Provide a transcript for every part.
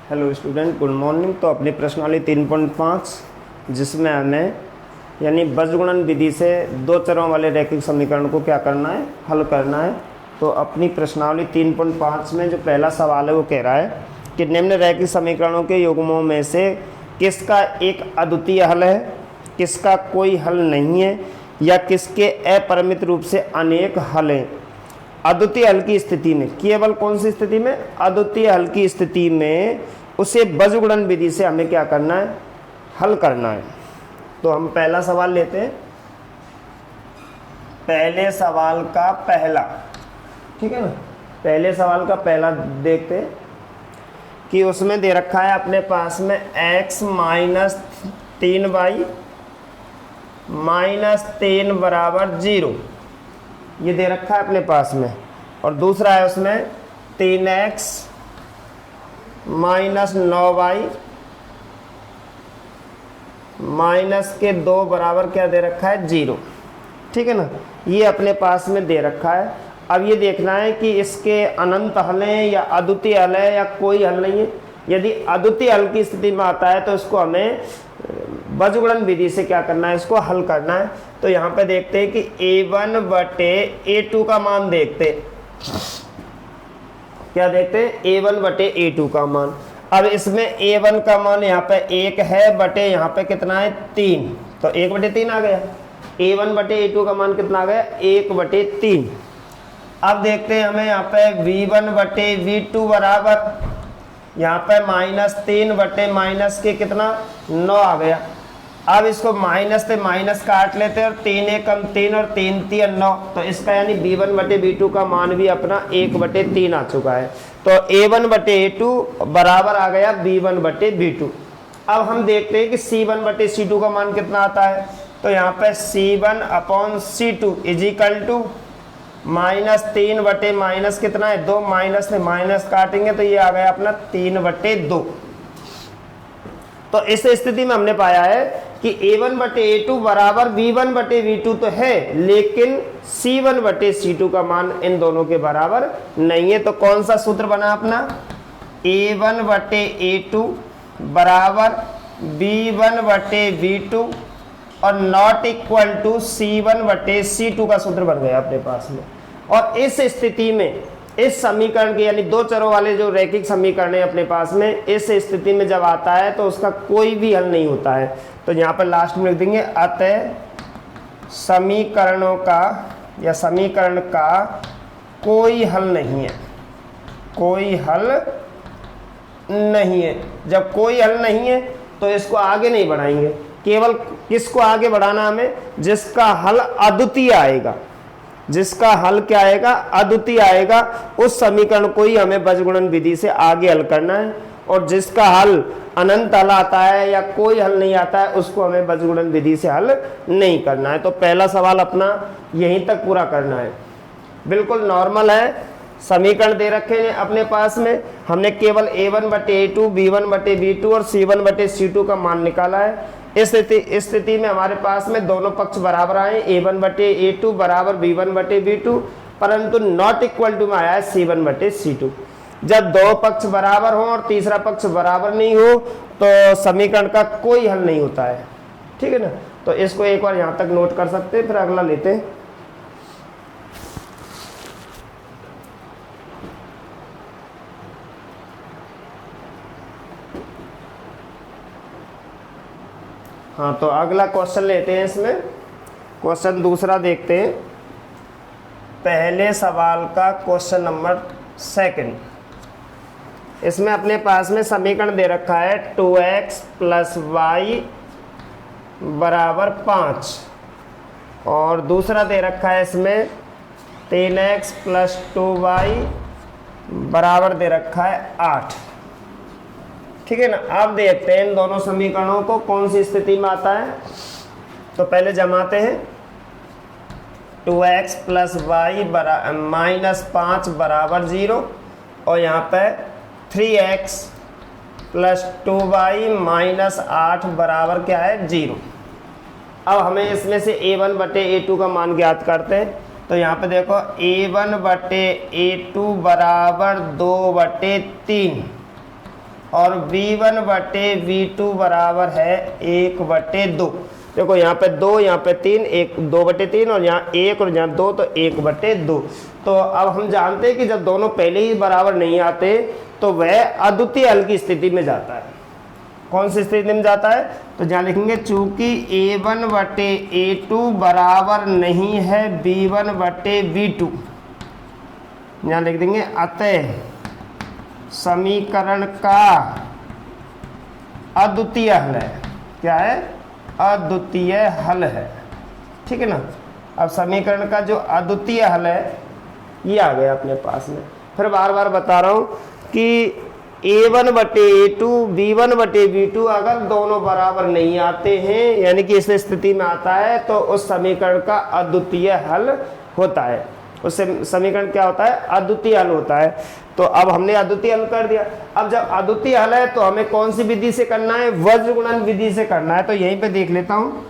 Hello student, good morning. तो अपनी प्रश्नावली 3.5 जिसमें हमें यानी बीजगुणन विधि से दो चरों वाले रैखिक समीकरण को क्या करना है, हल करना है। तो अपनी प्रश्नावली 3.5 में जो पहला सवाल है वो कह रहा है कि निम्न रैखिक समीकरणों के युग्मों में से किसका एक अद्वितीय हल है, किसका कोई हल नहीं है, या किसके अपरिमित रूप से अनेक हल हैं। अद्वितीय हल की स्थिति में, केवल कौन सी स्थिति में, अद्वितीय हल की स्थिति में उसे बीजगुणन विधि से हमें क्या करना है, हल करना है। तो हम पहला सवाल लेते हैं। पहले सवाल का पहला, ठीक है ना, पहले सवाल का पहला देखते हैं कि उसमें दे रखा है अपने पास में x माइनस 3y माइनस 3 बराबर 0, ये दे रखा है अपने पास में। और दूसरा है उसमें 3x माइनस 9y माइनस के 2 बराबर क्या दे रखा है, 0, ठीक है ना। ये अपने पास में दे रखा है। अब ये देखना है कि इसके अनंत हल हैं या अद्वितीय हल है या कोई हल नहीं है। यदि अद्वितीय हल की स्थिति में आता है तो इसको हमें बीजगुणन विधि से क्या करना है, इसको हल करना है। तो यहाँ पे देखते हैं कि a1 बटे a2 का मान देखते, क्या देखते हैं, a1 बटे a2 का मान। अब इसमें a1 का मान यहाँ पे 1 है बटे यहाँ पे कितना है 3, तो 1 बटे 3 आ गया। a1 बटे a2 का मान कितना आ गया, 1 बटे 3। अब देखते हैं हमें यहाँ पे v1 बटे v2 बराबर यहाँ पे माइनस 3 बटे माइनस के कितना 9 आ गया। अब इसको माइनस से माइनस काट लेते हैं और 3 1 कम 3 और 3 3 9, तो इसका यानी b1 बटे b2 का मान भी अपना 1 बटे 3 आ चुका है। तो a1 बटे a2 बराबर आ गया b1 बटे b2। अब हम देखते हैं कि c1 बटे c2 का मान कितना आता है। तो यहाँ पे c1 upon c2 is equal to minus 3 बटे माइनस कितना है 2, माइनस से माइनस काटेंगे तो ये आ गया अपना 3 बटे 2। तो इस स्थिति में हमने पाया है कि a1 बटे a2 बराबर v1 बटे v2 तो है, लेकिन c1 बटे c2 का मान इन दोनों के बराबर नहीं है। तो कौन सा सूत्र बना अपना, a1 बटे a2 बराबर v1 बटे v2 और नॉट इक्वल टू c1 बटे c2 का सूत्र बन गया अपने पास में। और इस स्थिति में इस समीकरण के यानी दो चरों वाले जो रैखिक समीकरण है अपने पास में, इस स्थिति में जब आता है तो उसका कोई भी हल नहीं होता है। तो यहाँ पर लास्ट में लिख देंगे अतः समीकरणों का या समीकरण का कोई हल नहीं है, कोई हल नहीं है। जब कोई हल नहीं है तो इसको आगे नहीं बढ़ाएंगे, केवल किसको आगे बढ़ाना हमें, जिसका हल अद्वितीय आएगा, जिसका हल क्या आएगा, अद्वितीय आएगा, उस समीकरण को ही हमें बीजगुणन विधि से आगे हल करना है। और जिसका हल अनंत हल आता है या कोई हल नहीं आता है उसको हमें बीजगुणन विधि से हल नहीं करना है। तो पहला सवाल अपना यहीं तक पूरा करना है, बिल्कुल नॉर्मल है। समीकरण दे रखे हैं अपने पास में, हमने केवल a1 बटे a2 b1 बटे b2 और c1 बटे c2 का मान निकाला है। इस स्थिति में हमारे पास में दोनों पक्ष बराबर आए, a1 बटे a2 बराबर b1 बटे b2, परंतु नॉट इक्वल टू में आया है c1 बटे c2। जब दो पक्ष बराबर हो और तीसरा पक्ष बराबर नहीं हो तो समीकरण का कोई हल नहीं होता है, ठीक है ना। तो इसको एक बार यहाँ तक नोट कर सकते हैं, फिर अगला लेते हैं। हाँ, तो अगला क्वेश्चन लेते हैं। इसमें क्वेश्चन दूसरा देखते हैं, पहले सवाल का क्वेश्चन नंबर 2। इसमें अपने पास में समीकरण दे रखा है 2x प्लस y बराबर 5 और दूसरा दे रखा है इसमें 3x प्लस 2y बराबर दे रखा है 8, ठीक है ना। अब देखते हैं इन दोनों समीकरणों को कौन सी स्थिति में आता है। तो पहले जमाते हैं, 2x प्लस वाई माइनस 5 बराबर 0 और यहाँ पे 3x प्लस 2y माइनस 8 बराबर क्या है 0। अब हमें इसमें से a1 बटे a2 का मान ज्ञात करते हैं। तो यहाँ पे देखो a1 बटे a2 बराबर 2 बटे 3 और v1 बटे v2 बराबर है 1/2। देखो यहाँ पे 2, यहाँ पे 3, 2/3 और यहाँ 1 और यहाँ 2, तो 1/2। तो अब हम जानते हैं कि जब दोनों पहले ही बराबर नहीं आते तो वह अद्वितीय हल की स्थिति में जाता है। कौन सी स्थिति में जाता है? तो जहाँ लिखेंगे चूंकि a1 बटे a2 बराबर नहीं है b1 बटे b2, यहाँ लिख देंगे अतः समीकरण का अद्वितीय हल है। क्या है? अद्वितीय हल है। ठीक है ना। अब समीकरण का जो अद्वितीय हल है ये आ गया अपने पास में। फिर बार बार बता रहा हूँ कि a1 बटे a2 b1 बटे b2 अगर दोनों बराबर नहीं आते हैं, यानी कि इस स्थिति में आता है, तो उस समीकरण का अद्वितीय हल होता है। उस समीकरण क्या होता है? अद्वितीय हल होता है। तो अब हमने अद्वितीय हल कर दिया। अब जब अद्वितीय हल है तो हमें कौन सी विधि से करना है? वज्र गुणन विधि से करना है। तो यहीं पे देख लेता हूँ,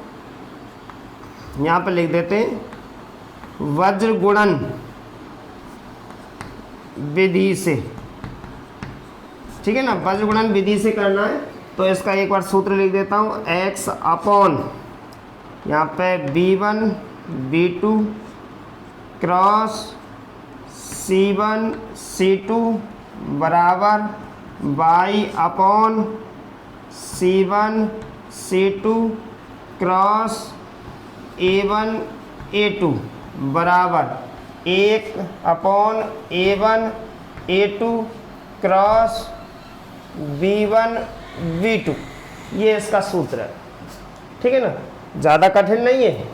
यहाँ पे लिख देते हैं वज्र गुणन विधि से। ठीक है ना। वज्र गुणन विधि से करना है तो इसका एक बार सूत्र लिख देता हूँ, x अपॉन यहाँ पे b1 b2 cross c1 c2 बराबर y upon c1 c2 cross a1 a2 बराबर 1 upon a1 a2 cross v1 v2। ये इसका सूत्र है। ठीक है ना। ज़्यादा कठिन नहीं है।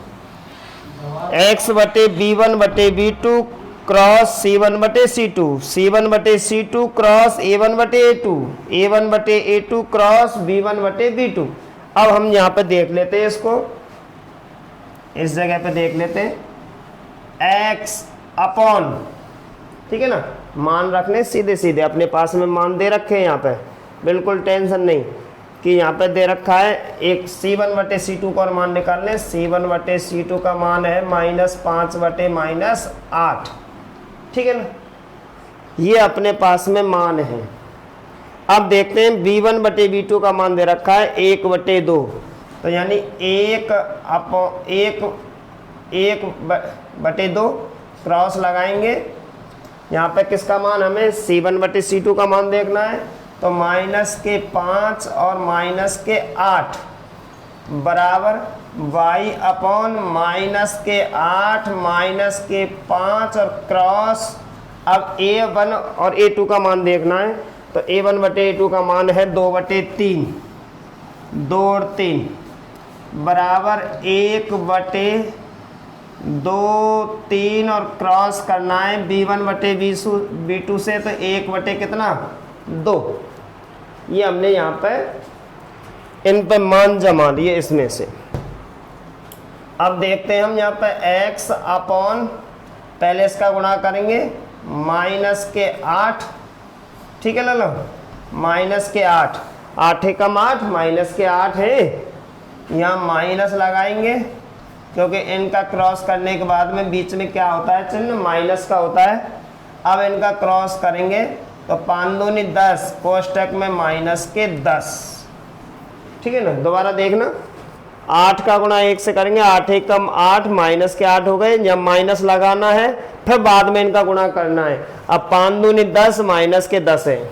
x बटे b1 बटे b2 क्रॉस c1 बटे c2, c1 बटे c2 क्रॉस a1 बटे a2, a1 बटे a2 क्रॉस b1 बटे b2। अब हम यहाँ पे देख लेते हैं इसको, इस जगह पे देख लेते हैं x अपॉन, ठीक है ना, मान रखने सीधे सीधे अपने पास में मान दे रखे हैं यहाँ पे, बिल्कुल टेंशन नहीं कि यहाँ पे दे रखा है एक c1 बटे c2 का और मान निकाल लें। c1 बटे c2 का मान है -5 बटे -8। ठीक है ना। ये अपने पास में मान है। अब देखते हैं b1 बटे b2 का मान दे रखा है 1/2, तो यानी 1/2 क्रॉस लगाएंगे। यहाँ पे किसका मान, हमें c1 बटे c2 का मान देखना है, तो -5 और -8 बराबर y अपॉन -8 -5 और क्रॉस। अब a1 और a2 का मान देखना है, तो a1 बटे a2 का मान है 2/3, 2 और 3 बराबर 1/2, 3 और क्रॉस करना है b1 बटे b2 से, तो 1 कितना 2। ये हमने यहाँ पे इन पे मान जमा दिए इसमें से। अब देखते हैं हम यहाँ पे x अपॉन, पहले इसका गुणा करेंगे -8। ठीक है ना लो, -8, 8 एकम 8 -8 है, यहाँ माइनस लगाएंगे क्योंकि इनका क्रॉस करने के बाद में बीच में क्या होता है, चिन्ह माइनस का होता है। अब इनका क्रॉस करेंगे तो 5 दूनी 10, कोष्टक में -10। ठीक है ना। दोबारा देखना, 8 का गुणा 1 से करेंगे, 8 एकम 8 -8 हो गए, जब माइनस लगाना है फिर बाद में इनका गुणा करना है। अब 5 दूनी 10 -10 है,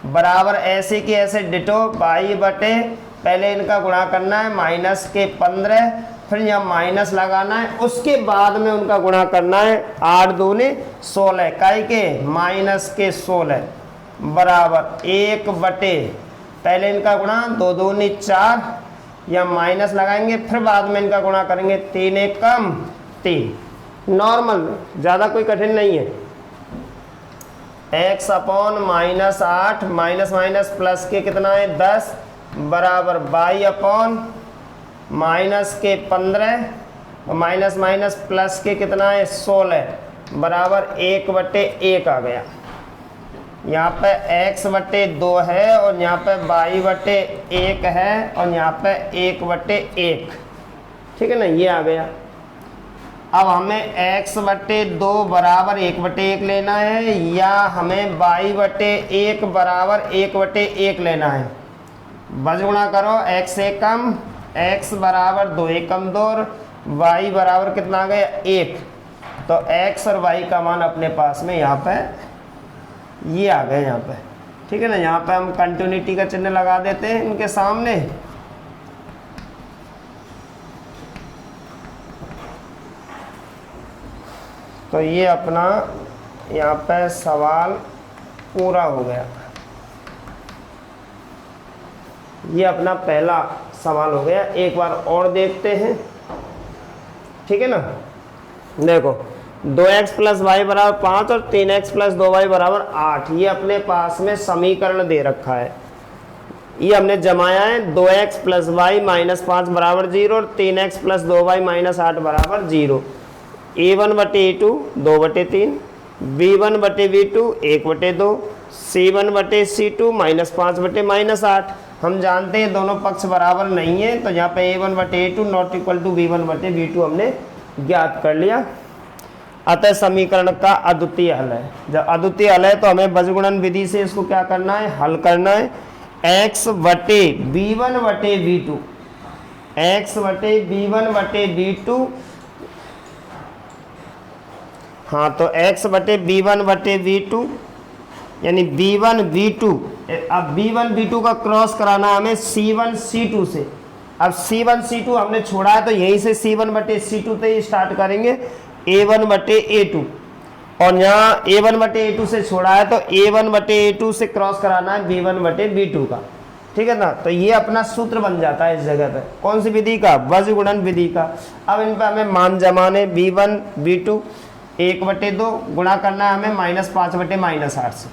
बराबर ऐसे की ऐसे डिटो y बटे, पहले इनका गुणा करना है -15, फिर यहाँ माइनस लगाना है, उसके बाद में उनका गुणा करना है। 8 दूनी 16, काई के -16 बराबर 1 बटे, पहले इनका गुणा 2 दूनी 4, या माइनस लगाएंगे फिर बाद में इनका गुणा करेंगे, 3 एकम 3। नॉर्मल, ज़्यादा कोई कठिन नहीं है। x अपॉन -8 माइनस प्लस के कितना है 10 बराबर y अपॉन -15 माइनस प्लस के कितना है 16 बराबर 1/1 आ गया। यहाँ पे x बटे 2 है और यहाँ पे y बटे 1 है और यहाँ पे 1/1। ठीक है ना, ये आ गया। अब हमें x बटे 2 बराबर 1/1 लेना है या हमें y बटे 1 बराबर 1/1 लेना है। बस गुणा करो, x एकम, x बराबर 2 एकम 2 और y बराबर कितना आ गया 1। तो x और y का मान अपने पास में यहाँ पे ये आ गए यहाँ पे, ठीक है ना। यहाँ पे हम कंटिन्यूटी का चिन्ह लगा देते हैं इनके सामने। तो ये अपना यहाँ पे सवाल पूरा हो गया। ये अपना पहला सवाल हो गया। एक बार और देखते हैं, ठीक है ना। देखो 2x प्लस वाई बराबर 5 और 3x प्लस 2y बराबर 8, ये अपने पास में समीकरण दे रखा है। ये हमने जमाया है 2x प्लस वाई माइनस 5 बराबर 0 और 3x प्लस 2y माइनस 8 बराबर 0। a1 बटे a2 2/3, b1 बटे b2 1/2, c1 बटे c2 माइनस 5 बटे माइनस 8। हम जानते हैं दोनों पक्ष बराबर नहीं है, तो यहाँ पे a1 बटे a2 not equal to b1 बटे b2 हमने ज्ञात कर लिया। अतः समीकरण का अद्वितीय हल है। जब अद्वितीय हल है तो हमें बीजगुणन विधि से इसको क्या करना है, हल करना है। x बटे b1 बटे b2, x बटे b1 बटे b2, हाँ तो x बटे b1 बटे b2 यानी b1 b2। अब b1 b2 का क्रॉस कराना हमें c1 c2 से। अब c1 c2 हमने छोड़ा है तो यहीं से c1 बटे c2 से स्टार्ट करेंगे, a1 बटे a2, और यहाँ a1 बटे a2 से छोड़ा है तो a1 बटे a2 से क्रॉस कराना है b1 बटे b2 का, ठीक है ना। तो ये अपना सूत्र बन जाता है इस जगह पे। कौन सी विधि का, बीजगुणन विधि का। अब इन पर हमें मान जमाने b1 b2 1/2 गुणा करना है हमें -5 बटे -8 से,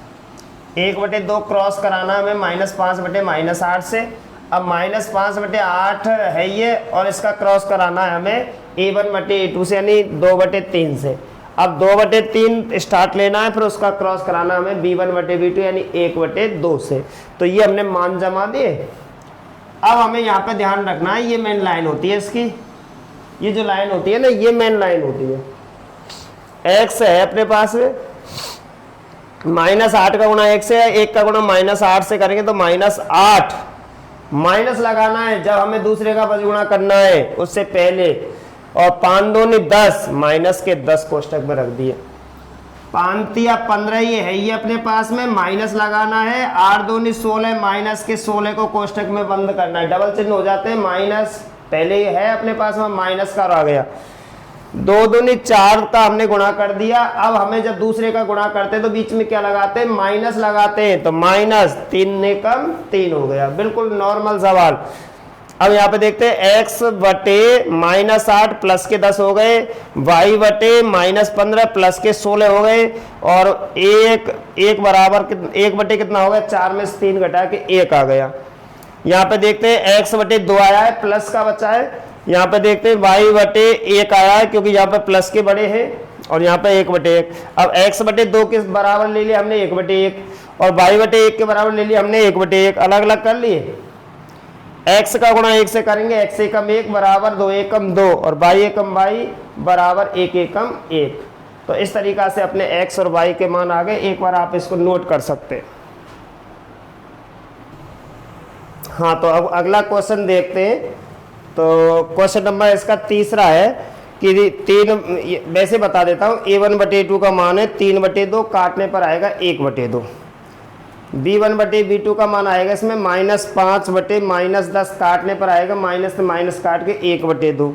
1/2 क्रॉस कराना है हमें -5 बटे -8 से। अब -5 बटे 8 है ये, और इसका क्रॉस कराना है हमें a1 बटे a2 से यानी 2/3 से। अब 2/3 स्टार्ट लेना है, फिर उसका क्रॉस कराना हमें b1 बटे b2 यानी 1/2 से। तो ये हमने मान जमा दिए। अब हमें यहाँ पे ध्यान रखना है, ये मेन लाइन होती है इसकी, ये जो लाइन होती है ना ये मेन लाइन होती है। x है अपने पास में, -8 का गुणा 1 से है, 1 का गुणा -8 से करेंगे तो -8 माइनस लगाना है जब हमें दूसरे का गुणा करना है उससे पहले, और 5 दूनी 10 माइनस के 10 कोष्टक में रख दिए। 5 या 15 ये है, ये अपने पास में माइनस लगाना है, 8 दूनी 16 माइनस के 16 को कोष्टक में बंद करना है। डबल चिन्ह हो जाते हैं, माइनस पहले ये है अपने पास में माइनस का आ गया। 2 दूनी 4 का हमने गुणा कर दिया। अब हमें जब दूसरे का गुणा करते हैं तो बीच में क्या लगाते हैं, माइनस लगाते हैं, तो -3 ने कम 3 हो गया। बिल्कुल नॉर्मल सवाल। अब यहाँ पे देखते हैं x बटे -8 प्लस के 10 हो गए, y बटे -15 प्लस के 16 हो गए, और एक बराबर 1 बटे कितना हो गया, 4 में से 3 घटा के 1 आ गया। यहाँ पे देखते हैं x बटे 2 आया है, प्लस का बचा है। यहाँ पे देखते हैं y बटे 1 आया है क्योंकि यहाँ पे प्लस के बड़े हैं, और यहाँ पे 1 बटे 1। अब x बटे 2 के बराबर ले लिया हमने 1 बटे 1, और y बटे 1 के बराबर ले लिया हमने 1 बटे 1। अलग अलग कर लिए। x का गुणा 1 से करेंगे, x एकम 1 बराबर 2 एकम 2, और y एकम y बराबर 1 एकम 1। तो इस तरीका से अपने x और y के मान आ गए। एक बार आप इसको नोट कर सकते हैं। हाँ तो अब अगला क्वेश्चन देखते हैं। तो क्वेश्चन नंबर इसका तीसरा है कि 3, वैसे बता देता हूँ, a1 बटे 2 का मान है 3/2, काटने पर आएगा 1/2। b1 बटे b2 का मान आएगा इसमें -5 बटे -10, काटने पर आएगा माइनस से माइनस काट के 1/2,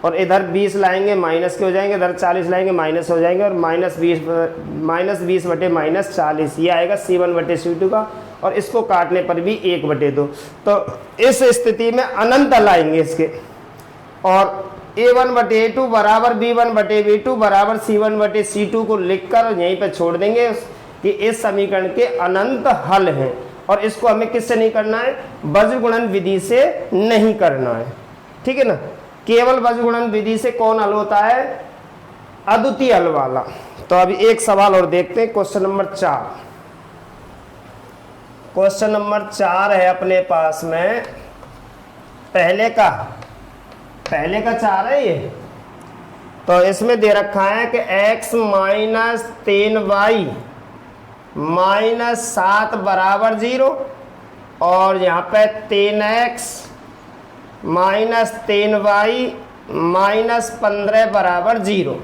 और इधर 20 लाएंगे माइनस के हो जाएंगे, इधर 40 लाएंगे माइनस हो जाएंगे, और -20 बटे -40 ये आएगा c1 बटे c2 का, और इसको काटने पर भी 1/2। तो इस स्थिति में अनंत लाएंगे इसके, और a1 बटे a2 बराबर b1 बटे b2 बराबर c1 बटे c2 को लिखकर यहीं पे छोड़ देंगे कि इस समीकरण के अनंत हल हैं। और इसको हमें किससे नहीं करना है, बीजगुणन विधि से नहीं करना है, ठीक है ना। केवल बीजगुणन विधि से कौन हल होता है, अद्वितीय हल वाला। तो अभी एक सवाल और देखते हैं, क्वेश्चन नंबर 4। क्वेश्चन नंबर 4 है अपने पास में, पहले का 4 है ये। तो इसमें दे रखा है कि x माइनस 3y माइनस 7 बराबर 0 और यहाँ पे 3x माइनस 3y माइनस 15 बराबर 0।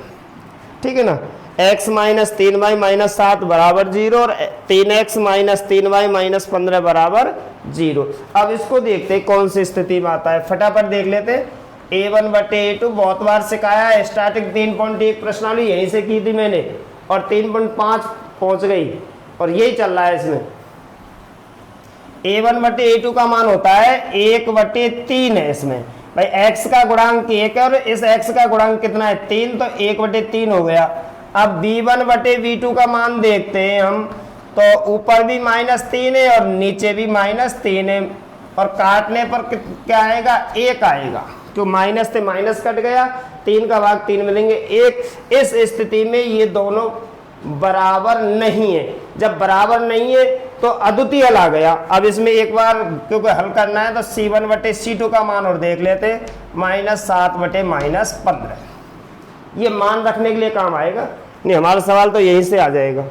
ठीक है ना, x माइनस 3y माइनस 7 बराबर 0 और 3x माइनस 3y माइनस 15 बराबर 0। अब इसको देखते हैं कौन सी स्थिति में आता है, फटाफट देख लेते हैं। a1 बटे a2 बहुत बार सिखाया है, स्टार्टिंग 3.1 प्रश्नावली यहीं से की थी मैंने और 3.5 पहुंच गई और यही चल रहा है इसमें। a1 बटे a2 का मान होता है 1 बटे 3 है। इसमें भाई x का गुणांक 1 है और इस x का गुणांक कितना है 3, तो 1 बटे 3 हो गया। अब b1 बटे b2 का मान देखते हैं हम, तो ऊपर भी -3 है और नीचे भी -3 है और काटने पर क्या आएगा 1 आएगा, तो माइनस से माइनस कट गया, 3 का भाग 3 मिलेंगे 1। इस स्थिति में ये दोनों बराबर नहीं है। जब बराबर नहीं है तो अद्वितीय हल आ गया। अब इसमें एक बार क्योंकि हल करना है तो c1 बटे c2 का मान और देख लेते हैं, -7 बटे -15। ये मान रखने के लिए काम आएगा, नहीं हमारा सवाल तो यहीं से आ जाएगा।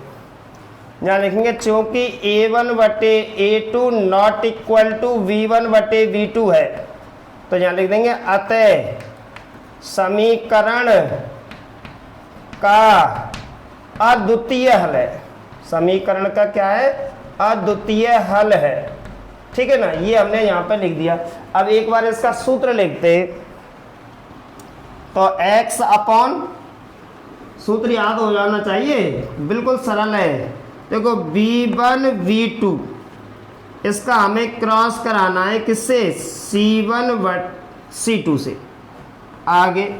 यहाँ लिखेंगे चूंकि a1 बटे a2 not equal to v1 बटे v2 है, तो यहाँ लिख देंगे अतः समीकरण का अद्वितीय हल है। समीकरण का क्या है, अद्वितीय हल है। ठीक है ना, ये हमने यहाँ पे लिख दिया। अब एक बार इसका सूत्र लिखते हैं, तो x अपॉन, सूत्र याद हो जाना चाहिए, बिल्कुल सरल है। देखो v1 v2 इसका हमें क्रॉस कराना है किससे, c1 c2 से। आगे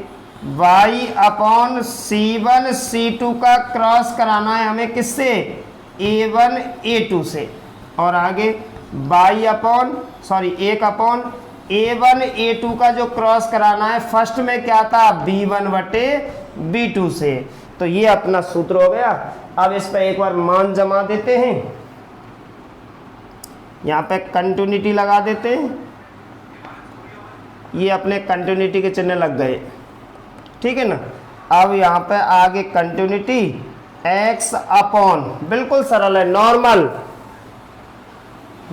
y अपॉन c1 c2 का क्रॉस कराना है हमें किससे, a1 a2 से। और आगे y अपॉन एक अपॉन a1 a2 का जो क्रॉस कराना है फर्स्ट में क्या था b1 बटे b2 से। तो ये अपना सूत्र हो गया। अब इस पर एक बार मान जमा देते हैं, यहाँ पे कंटिन्यूटी लगा देते हैं, ये अपने कंटिन्यूटी के चिन्ह लग गए। ठीक है ना, अब यहाँ पे आगे कंटिन्यूटी x अपॉन, बिल्कुल सरल है, नॉर्मल।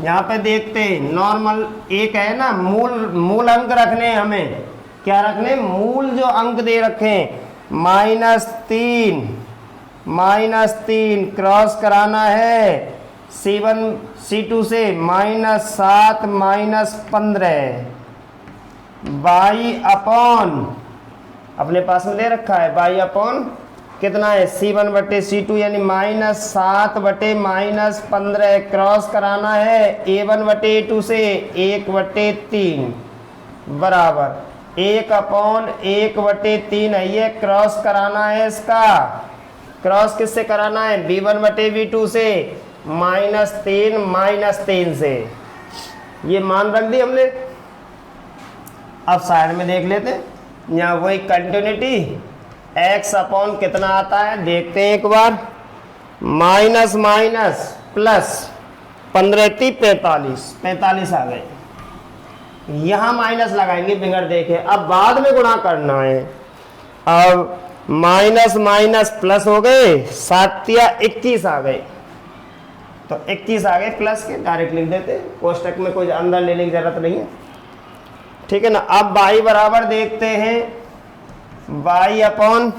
यहाँ पे देखते हैं नॉर्मल एक है ना, मूल अंक रखने हैं हमें, क्या रखने, मूल जो अंक दे रखे हैं -3 क्रॉस कराना है c1 c2 से, -7 -15 y अपॉन, अपने पास में दे रखा है y अपॉन कितना है c1 बटे c2 यानी -7 बटे -15 क्रॉस कराना है a1 बटे a2 से 1 बटे 3 बराबर 1 अपॉन 1 बटे 3 है। ये क्रॉस कराना है, इसका क्रॉस किससे कराना है, b1 बटे b2 से, -3 से। ये मान रख दी हमने। अब साइड में देख लेते हैं, यहाँ वही कंटिन्यूटी x अपॉन कितना आता है देखते हैं एक बार, माइनस प्लस 45 आ गए। यहाँ माइनस लगाएंगे बिगड़ देखे, अब बाद में गुणा करना है। अब माइनस प्लस हो गए, 7 या 21 आ गए, तो 21 आ गए प्लस के, डायरेक्ट लिख देते, कोष्टक में कोई अंदर लेने की जरूरत नहीं है। ठीक है ना, अब y बराबर देखते हैं, y अपॉन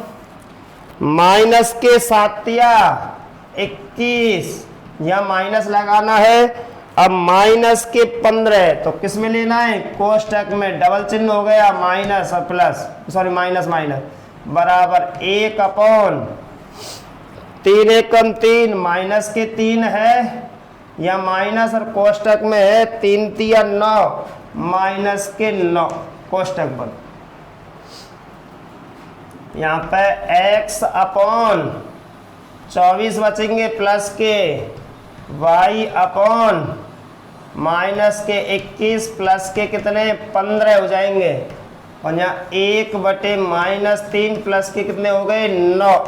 माइनस के 7 या 21, या माइनस लगाना है। अब माइनस के 15, तो किस में लेना है, कोष्टक में, डबल चिन्ह हो गया, माइनस और प्लस, माइनस बराबर 1 अपॉन 3 एकम 3, माइनस के 3 है, या माइनस और कोष्टक में है 3 तिया 9, माइनस के 9 कोष्टक पर। यहाँ पे x अपॉन 24 बचेंगे प्लस के, y अपॉन माइनस के 21 प्लस के कितने 15 हो जाएंगे, और यहाँ 1 बटे -3 प्लस के कितने हो गए 9।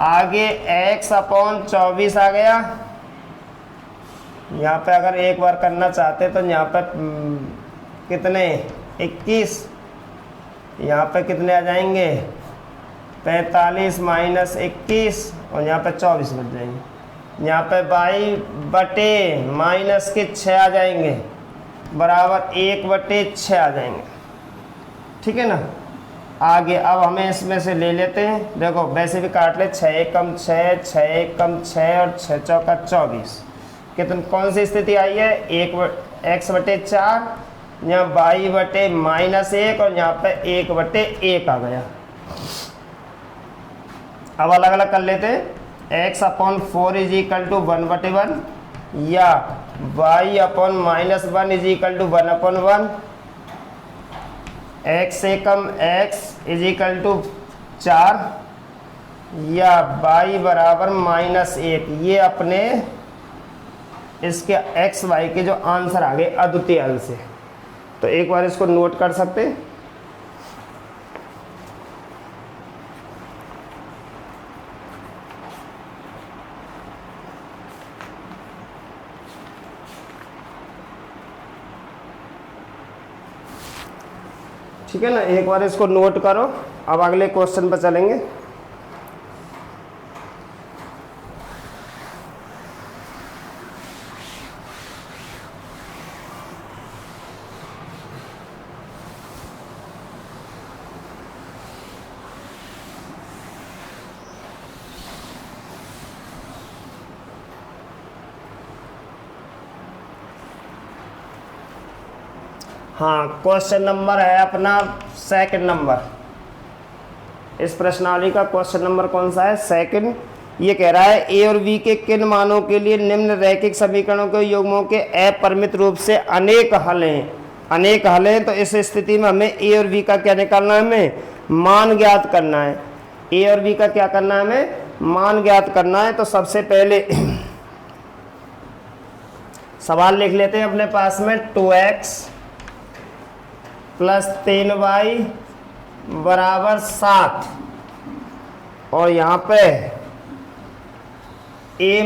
आगे x अपॉन 24 आ गया। यहाँ पे अगर एक बार करना चाहते तो यहाँ पे कितने 21, यहाँ पे कितने आ जाएंगे 45 माइनस 21 और यहाँ पे 24 बच जाएंगे। यहाँ पे बाई बटे माइनस के 6 आ जाएंगे बराबर 1/6 आ जाएंगे। ठीक है ना। आगे अब हमें इसमें से ले लेते हैं, देखो वैसे भी काट ले, 6 एकम 6, 6 एकम 6 और 6 चौका 24। कितनी कौन सी स्थिति आई है, 1x/4, यहाँ बाई बटे -1 और यहाँ पे 1/1 आ गया। अब अलग अलग कर लेते हैं, x/4 = 1/1 या y/-1 = 1/1, x एकम x = 4 या y बराबर -1। ये अपने इसके x y के जो आंसर आ गए अद्वितीय अंश से। तो एक बार इसको नोट कर सकते हैं। ठीक है ना, एक बार इसको नोट करो। अब अगले क्वेश्चन पर चलेंगे। हाँ, क्वेश्चन नंबर है अपना सेकंड नंबर। इस प्रश्नावली का क्वेश्चन नंबर कौन सा है, सेकंड। ये कह रहा है ए और बी के किन मानों के लिए निम्न रैखिक समीकरणों के युग्मों के अपरिमित रूप से अनेक हल हैं। अनेक हल हैं, तो इस स्थिति में हमें ए और बी का क्या निकालना है, हमें मान ज्ञात करना है। ए और बी का क्या करना है, हमें मान ज्ञात करना है। तो सबसे पहले सवाल लिख लेते हैं अपने पास में, 2x + 3y = 7 और यहाँ पे a -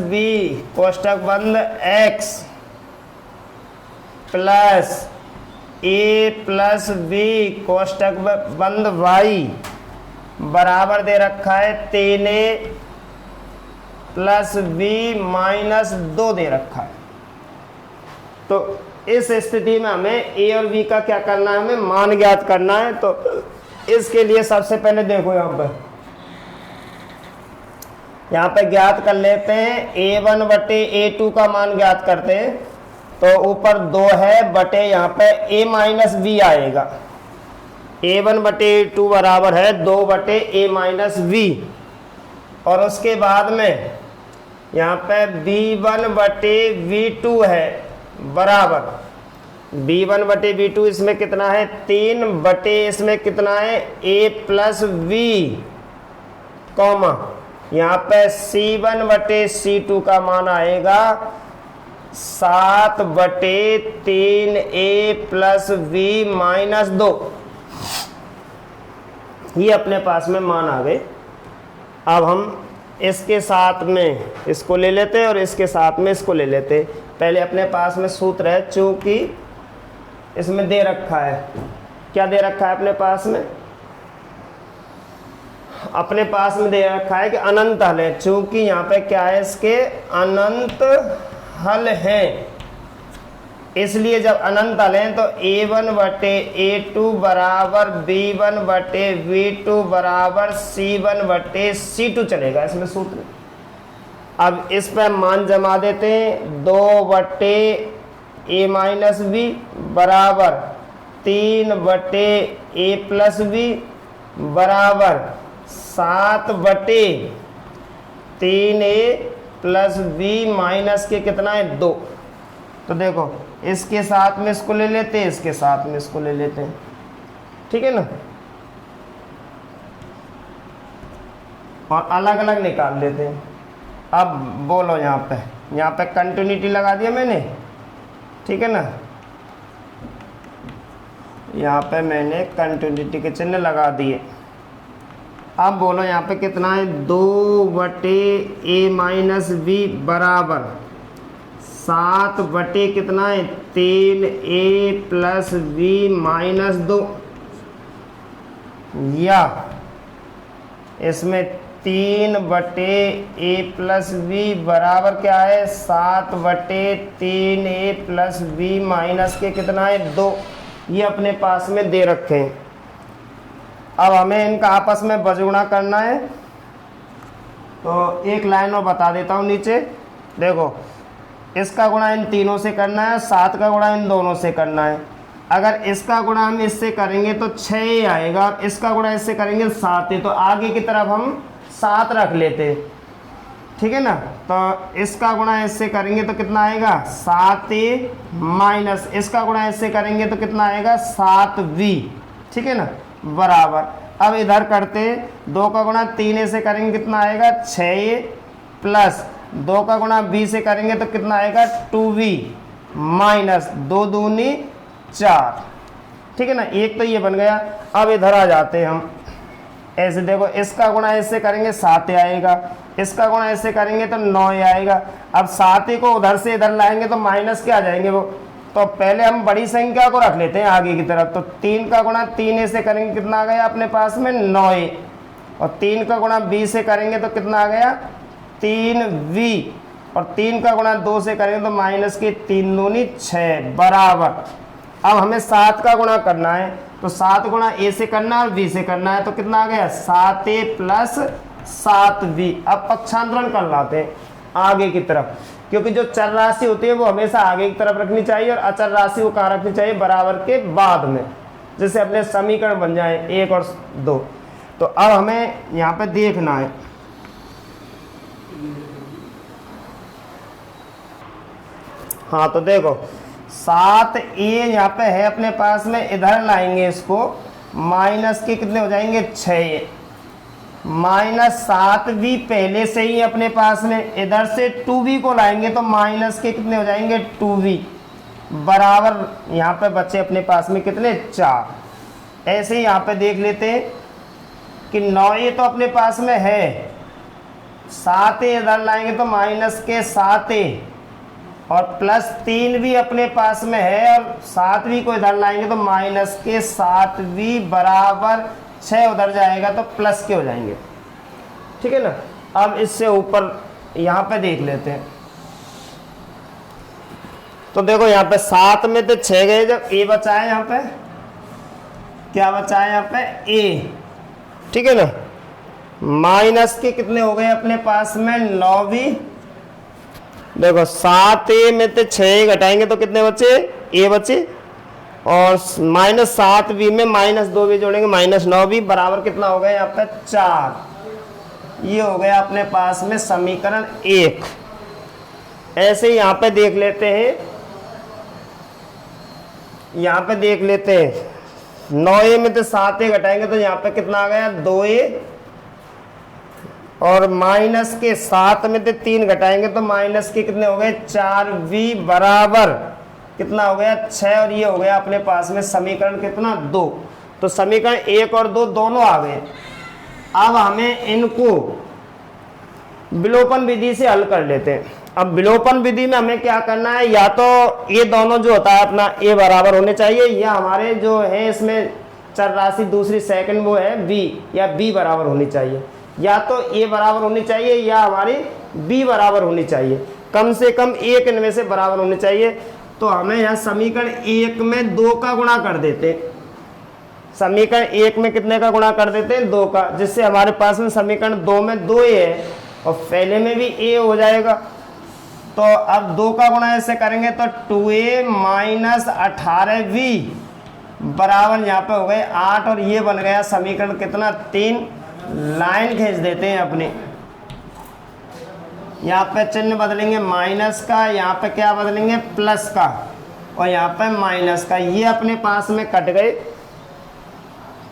b कोष्टक बंद x प्लस a + b कोष्टक बंद y बराबर दे रखा है 3a + b - 2 दे रखा है। तो इस स्थिति में हमें ए और बी का क्या करना है, हमें मान ज्ञात करना है। तो इसके लिए सबसे पहले देखो यहाँ पे ज्ञात कर लेते हैं, a1/a2 का मान ज्ञात करते हैं। तो ऊपर 2 है बटे यहाँ पे a - b आएगा। a1/a2 बराबर है 2/a - b और उसके बाद में यहाँ पे b1/b2 है बराबर b1/b2 इसमें कितना है 3 बटे इसमें कितना है a + b कॉमा यहाँ पे c1/c2 का मान आएगा 7/3a + b - 2। ये अपने पास में मान आ गए। अब हम इसके साथ में इसको ले लेते हैं और इसके साथ में इसको ले लेते हैं। पहले अपने पास में सूत्र है, चूंकि इसमें दे रखा है, क्या दे रखा है अपने पास में, अपने पास में दे रखा है कि अनंत हल है। चूंकि यहाँ पे क्या है, इसके अनंत हल हैं, इसलिए जब अनंत हल हैं तो a1/a2 बराबर b1/b2 बराबर c1/c2 चलेगा इसमें सूत्र। अब इस पर मान जमा देते हैं, 2/a - b बराबर 3/a + b बराबर 7/3a + b माइनस के कितना है 2। तो देखो इसके साथ में इसको ले लेते हैं, इसके साथ में इसको ले लेते हैं, ठीक है ना, और अलग अलग निकाल लेते हैं। अब बोलो यहाँ पे कंटिन्यूटी लगा दिया मैंने, ठीक है ना, यहाँ पे मैंने कंटिन्यूटी के चिन्ह लगा दिए। अब बोलो यहाँ पे कितना है 2/a - b बराबर 7 कितना है 3a + b - 2 या इसमें 3/a+b बराबर क्या है 7/3a+b माइनस के कितना है 2। ये अपने पास में दे रखे हैं। अब हमें इनका आपस में बजगुणा करना है, तो एक लाइन और बता देता हूँ नीचे। देखो, इसका गुणा इन तीनों से करना है, 7 का गुणा इन दोनों से करना है। अगर इसका गुणा हम इससे करेंगे तो 6 आएगा, इसका गुणा इससे करेंगे 7 है, तो आगे की तरफ हम 7 रख लेते, ठीक है ना। तो इसका गुणा इससे करेंगे तो कितना आएगा 7a माइनस इसका गुणा इससे करेंगे तो कितना आएगा 7b, ठीक है ना, बराबर। अब इधर करते 2 का गुणा 3a से करेंगे कितना आएगा 6a प्लस 2 का गुणा b से करेंगे तो कितना आएगा 2b माइनस 2 दूनी 4, ठीक है ना। एक तो ये बन गया। अब इधर आ जाते हैं हम, ऐसे देखो, इसका गुणा इससे करेंगे 7 आएगा, इसका गुणा इससे करेंगे तो 9 आएगा। अब 7 को उधर से इधर लाएंगे तो माइनस के आ जाएंगे वो, तो पहले हम बड़ी संख्या को रख लेते हैं आगे की तरफ। तो 3 का गुणा 3a से करेंगे कितना आ गया अपने पास में 9a, और 3 का गुणा b से करेंगे तो कितना आ गया 3v, और 3 का गुणा 2 से करेंगे तो माइनस के 3 दूनी 6 बराबर। अब हमें 7 का गुणा करना है, तो 7 गुणा a से करना है और b से करना है, तो कितना आ गया 7a प्लस 7b। अब पक्षांतरण कर लाते हैं आगे की तरफ, क्योंकि जो चर राशि होती है वो हमेशा आगे की तरफ रखनी चाहिए और अचर राशि वो कहाँ रखनी चाहिए बराबर के बाद में, जिससे अपने समीकरण बन जाए 1 और 2। तो अब हमें यहाँ पे देखना है, हाँ तो देखो 7a यहाँ पे है अपने पास में, इधर लाएंगे इसको माइनस के कितने हो जाएंगे 6a माइनस 7b पहले से ही अपने पास में, इधर से 2b को लाएंगे तो माइनस के कितने हो जाएंगे 2b बराबर। यहाँ पे बच्चे अपने पास में कितने 4। ऐसे ही यहाँ पे देख लेते हैं कि 9a तो अपने पास में है, 7a इधर लाएंगे तो माइनस के 7a और प्लस 3 भी अपने पास में है, और 7b को इधर लाएंगे तो माइनस के 7b बराबर 6 उधर जाएगा तो प्लस के हो जाएंगे, ठीक है ना। अब इससे ऊपर यहाँ पे देख लेते हैं, तो देखो यहाँ पे 7 में तो 6 गए, जब a बचा है यहाँ पे क्या बचा है यहाँ पे a, ठीक है ना। माइनस के कितने हो गए अपने पास में 9b, देखो 7a में तो 6 घटाएंगे तो कितने बचे a बचे, और माइनस 7b में माइनस 2b जोड़ेंगे माइनस 9b बराबर कितना हो गया यहाँ पे 4। ये हो गया अपने पास में समीकरण 1। ऐसे ही यहाँ पे देख लेते हैं, यहाँ पे देख लेते हैं 9a में तो 7a घटाएंगे तो यहाँ पे कितना आ गया 2a, और माइनस के 7 में तो 3 घटाएंगे तो माइनस के कितने हो गए 4b बराबर कितना हो गया 6, और ये हो गया अपने पास में समीकरण कितना 2। तो समीकरण 1 और 2 दोनों आ गए। अब हमें इनको विलोपन विधि से हल कर लेते हैं। अब विलोपन विधि में हमें क्या करना है, या तो ये दोनों जो होता है अपना a बराबर होने चाहिए, या हमारे जो है इसमें चर राशि दूसरी सेकंड वो है b, या b बराबर होनी चाहिए, या तो a बराबर होनी चाहिए या हमारी b बराबर होनी चाहिए, कम से कम एक इनमें से बराबर होनी चाहिए। तो हमें यहाँ समीकरण 1 में 2 का गुणा कर देते, समीकरण 1 में कितने का गुणा कर देते हैं 2 का, जिससे हमारे पास में समीकरण 2 में 2a है और पहले में भी a हो जाएगा। तो अब 2 का गुणा ऐसे करेंगे तो 2a माइनस 18b बराबर यहाँ पे हो गए 8, और ये बन गया समीकरण कितना 3। लाइन खींच देते हैं अपनी, यहाँ पे चिन्ह बदलेंगे माइनस का, यहाँ पे क्या बदलेंगे प्लस का, और यहाँ पे माइनस का, ये अपने पास में कट गए।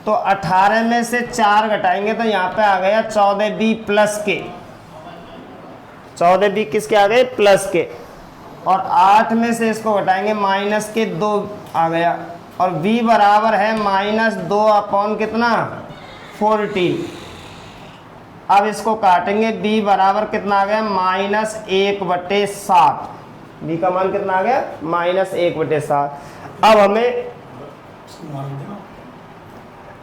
तो 18 में से 4 घटाएंगे तो यहाँ पे आ गया 14b प्लस के, 14b किसके आ गए प्लस के, और 8 में से इसको घटाएंगे माइनस के 2 आ गया, और b बराबर है -2 अपॉन कितना 14। अब इसको काटेंगे, b बराबर कितना आ गया -1/7, b का मान कितना आ गया -1/7। अब हमें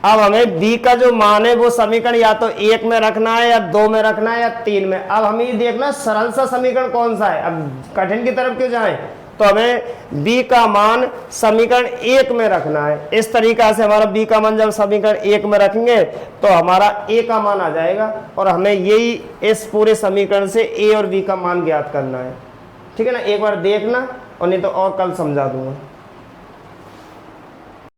अब हमें b का जो मान है वो समीकरण या तो 1 में रखना है या 2 में रखना है या 3 में। अब हमें ये देखना सरल सा समीकरण कौन सा है, अब कठिन की तरफ क्यों जाएं। तो हमें b का मान समीकरण 1 में रखना है। इस तरीका से हमारा b का मान जब समीकरण 1 में रखेंगे तो हमारा a का मान आ जाएगा और हमें यही इस पूरे समीकरण से a और b का मान ज्ञात करना है। ठीक है ना, एक बार देखना और नहीं तो और कल समझा दूंगा।